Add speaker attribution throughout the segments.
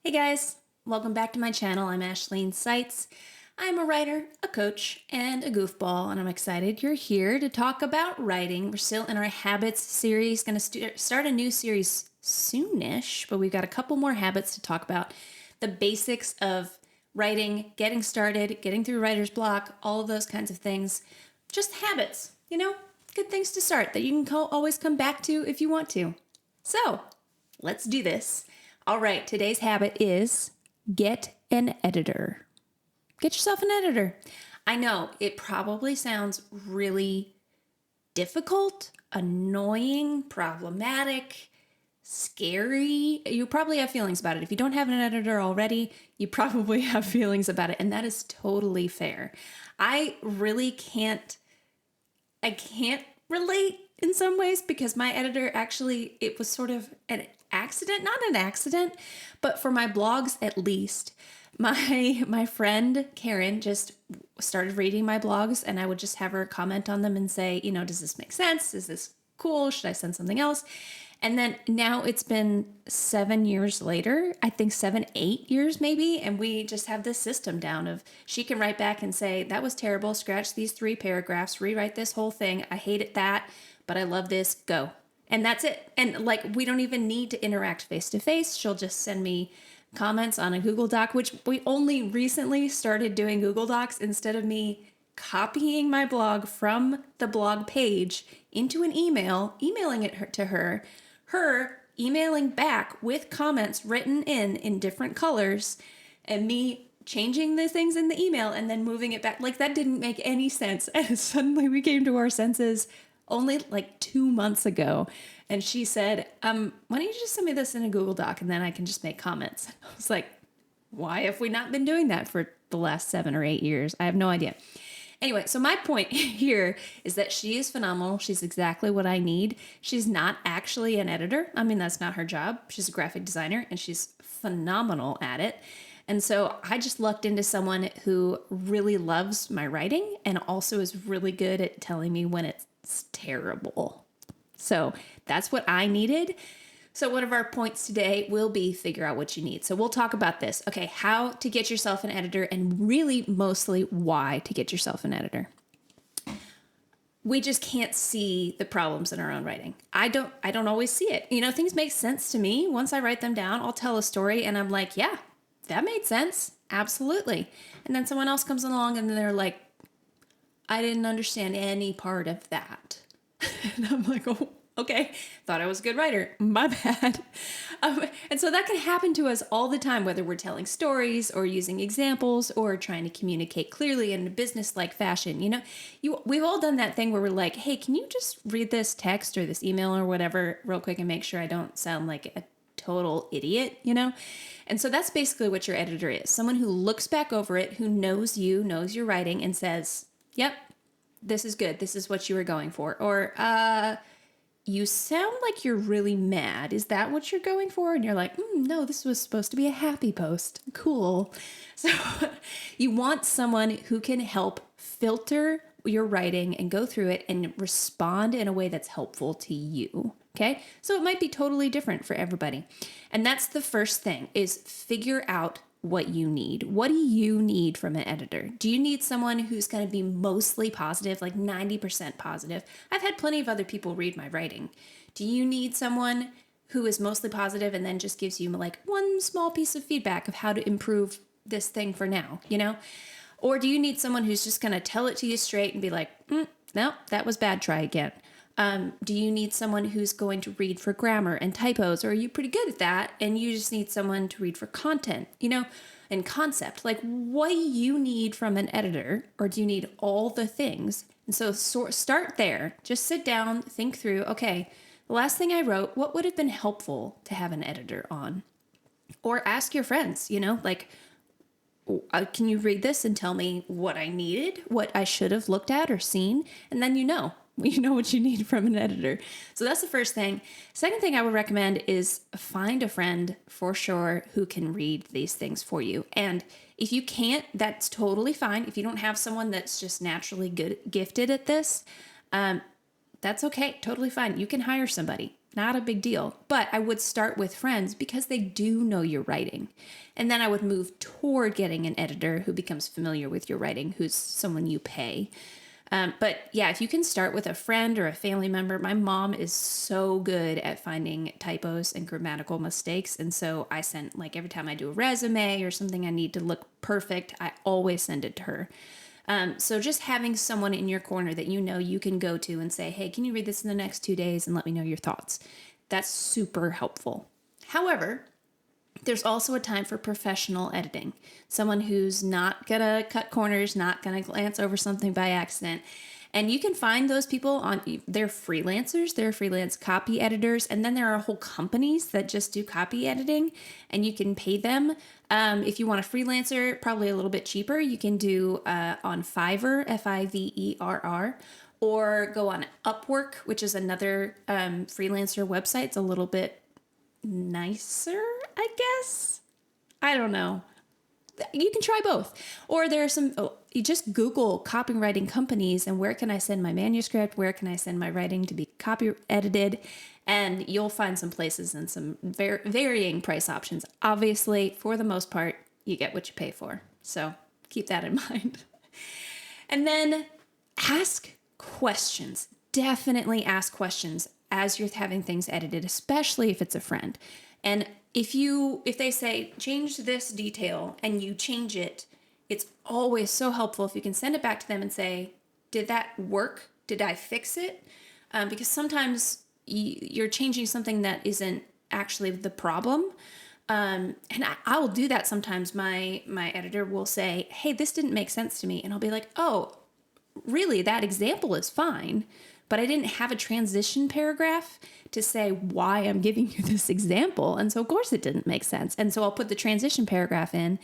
Speaker 1: Hey guys, welcome back to my channel. I'm Ashleen Seitz. I'm a writer, a coach, and a goofball, and I'm excited you're here to talk about writing. We're still in our habits series, going to start a new series soonish, but we've got a couple more habits to talk about. The basics of writing, getting started, getting through writer's block, all of those kinds of things. Just habits, good things to start that you can always come back to if you want to. So, let's do this. All right, today's habit is get an editor. Get yourself an editor. I know it probably sounds really difficult, annoying, problematic, scary. You probably have feelings about it. If you don't have an editor already, you probably have feelings about it, and that is totally fair. I can't relate in some ways because my editor it was sort of an accident, not an accident, but for my blogs at least. My friend Karen just started reading my blogs, and I would just have her comment on them and say, does this make sense? Is this cool? Should I send something else? And then now it's been 7 years later, I think 7, 8 years maybe. And we just have this system down of she can write back and say, that was terrible. Scratch these 3 paragraphs, rewrite this whole thing. I hated that, but I love this. Go. And that's it. And we don't even need to interact face to face. She'll just send me comments on a Google Doc, which we only recently started doing Google Docs instead of me copying my blog from the blog page into an email, emailing it to her emailing back with comments written in different colors, and me changing the things in the email and then moving it back. That didn't make any sense. And suddenly we came to our senses only 2 months ago. And she said, why don't you just send me this in a Google Doc and then I can just make comments. I was like, why have we not been doing that for the last 7 or 8 years? I have no idea. Anyway, so my point here is that she is phenomenal. She's exactly what I need. She's not actually an editor. I mean, that's not her job. She's a graphic designer and she's phenomenal at it. And so I just lucked into someone who really loves my writing and also is really good at telling me when it's terrible. So that's what I needed. So one of our points today will be figure out what you need. So we'll talk about this. Okay, how to get yourself an editor, and really mostly why to get yourself an editor. We just can't see the problems in our own writing. I don't always see it. Things make sense to me. Once I write them down, I'll tell a story and I'm like, yeah, that made sense. Absolutely. And then someone else comes along and they're like, I didn't understand any part of that. And I'm like, oh, okay, thought I was a good writer. My bad. And so that can happen to us all the time, whether we're telling stories or using examples or trying to communicate clearly in a business-like fashion. We've all done that thing where we're like, hey, can you just read this text or this email or whatever real quick and make sure I don't sound like a total idiot, And so that's basically what your editor is. Someone who looks back over it, who knows you, knows your writing, and says, yep, this is good. This is what you were going for. Or, you sound like you're really mad. Is that what you're going for? And you're like, no, this was supposed to be a happy post. Cool. So you want someone who can help filter your writing and go through it and respond in a way that's helpful to you. Okay. So it might be totally different for everybody. And that's the first thing, is figure out what you need. What do you need from an editor? Do you need someone who's going to be mostly positive, like 90% positive? I've had plenty of other people read my writing. Do you need someone who is mostly positive and then just gives you one small piece of feedback of how to improve this thing for now, Or do you need someone who's just going to tell it to you straight and be like, no, that was bad, try again? Do you need someone who's going to read for grammar and typos, or are you pretty good at that and you just need someone to read for content, and concept? What do you need from an editor, or do you need all the things? And so start there. Just sit down, think through, okay, the last thing I wrote, what would have been helpful to have an editor on? Or ask your friends, can you read this and tell me what I needed, what I should have looked at or seen? And then you know what you need from an editor. So that's the first thing. Second thing I would recommend is find a friend for sure who can read these things for you. And if you can't, that's totally fine. If you don't have someone that's just naturally gifted at this, that's okay. Totally fine. You can hire somebody. Not a big deal. But I would start with friends because they do know your writing. And then I would move toward getting an editor who becomes familiar with your writing, who's someone you pay. But yeah, if you can start with a friend or a family member, my mom is so good at finding typos and grammatical mistakes. And so I send, like, every time I do a resume or something I need to look perfect, I always send it to her. So just having someone in your corner that you know you can go to and say, hey, can you read this in the next 2 days and let me know your thoughts? That's super helpful. However, there's also a time for professional editing. Someone who's not going to cut corners, not going to glance over something by accident. And you can find those people they're freelancers, they're freelance copy editors. And then there are whole companies that just do copy editing and you can pay them. If you want a freelancer, probably a little bit cheaper, you can do on Fiverr, Fiverr, or go on Upwork, which is another freelancer website. It's a little bit nicer, I guess. I don't know. You can try both. Or there are you just Google copywriting companies and where can I send my manuscript? Where can I send my writing to be copy edited? And you'll find some places and some varying price options. Obviously, for the most part, you get what you pay for. So keep that in mind. And then ask questions. Definitely ask questions as you're having things edited, especially if it's a friend. And if they say, change this detail and you change it, it's always so helpful if you can send it back to them and say, did that work? Did I fix it? Because sometimes you're changing something that isn't actually the problem. And I will do that sometimes. My editor will say, hey, this didn't make sense to me. And I'll be like, oh, really? That example is fine. But I didn't have a transition paragraph to say why I'm giving you this example. And so, of course, it didn't make sense. And so I'll put the transition paragraph in,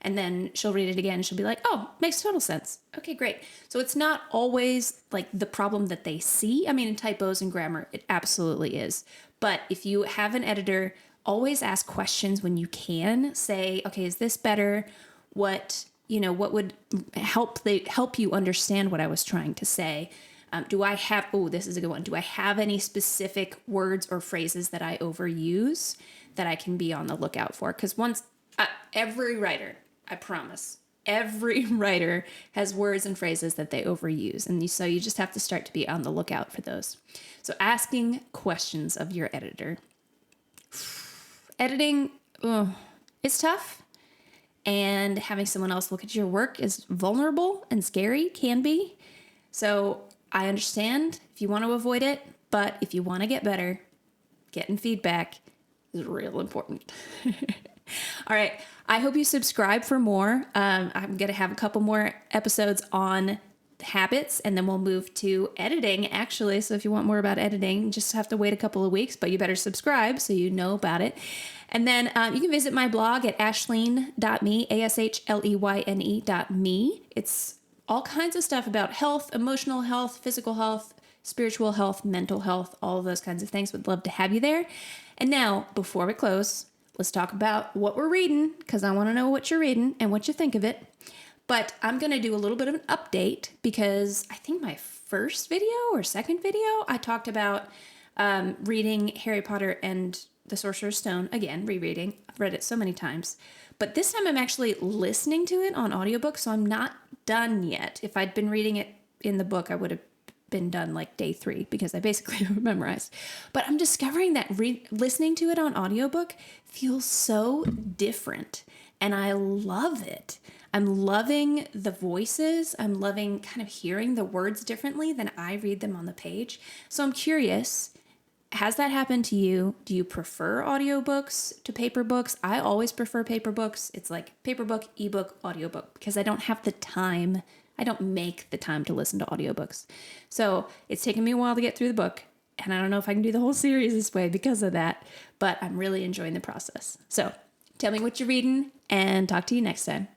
Speaker 1: and then she'll read it again. And she'll be like, oh, makes total sense. Okay, great. So it's not always like the problem that they see. I mean, in typos and grammar, it absolutely is. But if you have an editor, always ask questions when you can. Say, okay, is this better? What would help you understand what I was trying to say? This is a good one. Do I have any specific words or phrases that I overuse that I can be on the lookout for? Because every writer, I promise, every writer has words and phrases that they overuse. And so you just have to start to be on the lookout for those. So asking questions of your editor. Editing, it's tough. And having someone else look at your work is vulnerable and scary, can be. So I understand if you want to avoid it, but if you want to get better, getting feedback is real important. All right. I hope you subscribe for more. I'm going to have a couple more episodes on habits, and then we'll move to editing, actually. So if you want more about editing, you just have to wait a couple of weeks, but you better subscribe so you know about it. And then you can visit my blog at ashleyn.me, ASHLEYNE.me. It's all kinds of stuff about health, emotional health, physical health, spiritual health, mental health, all of those kinds of things. Would love to have you there. And now, before we close, let's talk about what we're reading, because I want to know what you're reading and what you think of it. But I'm going to do a little bit of an update because I think my first video or second video, I talked about reading Harry Potter and the Sorcerer's Stone. Again, rereading. I've read it so many times. But this time I'm actually listening to it on audiobook, so I'm not done yet. If I'd been reading it in the book, I would have been done like day 3 because I basically memorized. But I'm discovering that listening to it on audiobook feels so different, and I love it. I'm loving the voices. I'm loving kind of hearing the words differently than I read them on the page. So I'm curious, has that happened to you? Do you prefer audiobooks to paper books? I always prefer paper books. It's like paper book, ebook, audiobook, because I don't have the time. I don't make the time to listen to audiobooks. So it's taken me a while to get through the book, and I don't know if I can do the whole series this way because of that, but I'm really enjoying the process. So tell me what you're reading, and talk to you next time.